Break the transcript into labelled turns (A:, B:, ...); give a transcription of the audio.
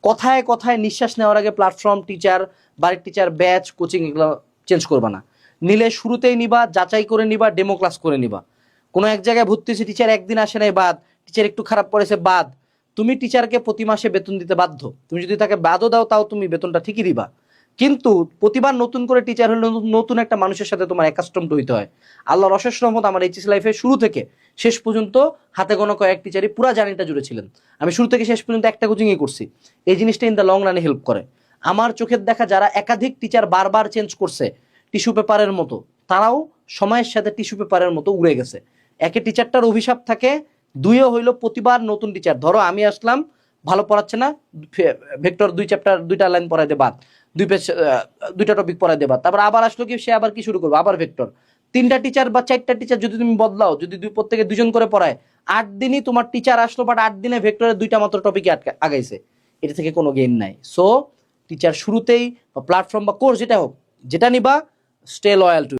A: কথায় কথায় নিঃশ্বাস নেওয়ার আগে প্ল্যাটফর্ম, টিচার, বাড়ির টিচার, ব্যাচ, কোচিং এগুলো চেঞ্জ করবা না। নিলে শুরুতেই নিবা, যাচাই করে নিবা, ডেমো ক্লাস করে নিবা। কোনো এক জায়গায় ভর্তি হয়েছে, টিচার একদিন আসে নাই বাদ, টিচার একটু খারাপ পড়েছে বাদ, তুমি টিচারকে প্রতি মাসে বেতন দিতে বাধ্য। তুমি যদি তাকে বাদও দাও তাও তুমি বেতনটা ঠিকই দিবা। কিন্তু প্রতিবার নতুন করে টিচার হলে নতুন একটা মানুষের সাথে তোমার অ্যাকাস্টমড হইতে হয়। আল্লাহর অশেষ রহমত, আমার এইচএস লাইফে শুরু থেকে শেষ পর্যন্ত হাতে গোনা কয়েক টিচারই পুরা জার্নিটা জুড়ে ছিলেন। আমি শুরু থেকে শেষ পর্যন্ত একটা কোচিংই করছি। এই জিনিসটা ইন দ্য লং রানে হেল্প করে। আমার চোখের দেখা যারা একাধিক টিচার বারবার চেঞ্জ করছে টিস্যু পেপারের মতো, তারাও সময়ের সাথে টিস্যু পেপারের মতো উড়ে গেছে। একে টিচারটার অভিশাপ থাকে, দুইও হইলো প্রতিবার নতুন টিচার। ধরো আমি আসলাম, ভালো পড়াচ্ছে না, ভেক্টর 2 চ্যাপ্টার 2টা লাইন পড়াই দে বাদ, 2 পেজ 2টা টপিক পড়াই দেবা, তারপর আবার আসলো কি সে আবার কি শুরু করবে, আবার ভেক্টর। 3টা টিচার বা 4টা টিচার যদি তুমি বদলাও, যদি প্রত্যেকে 2জন করে পড়ায়, 8 দিনই তোমার টিচার আসলো, বাট 8 দিনে ভেক্টরের 2টা মাত্র টপিকে আগাইছে। এটা থেকে কোনো গেইন নাই। সো টিচার শুরুতেই বা প্ল্যাটফর্ম বা কোর্স যেটা হোক, যেটা নিবা, স্টে লয়াল টু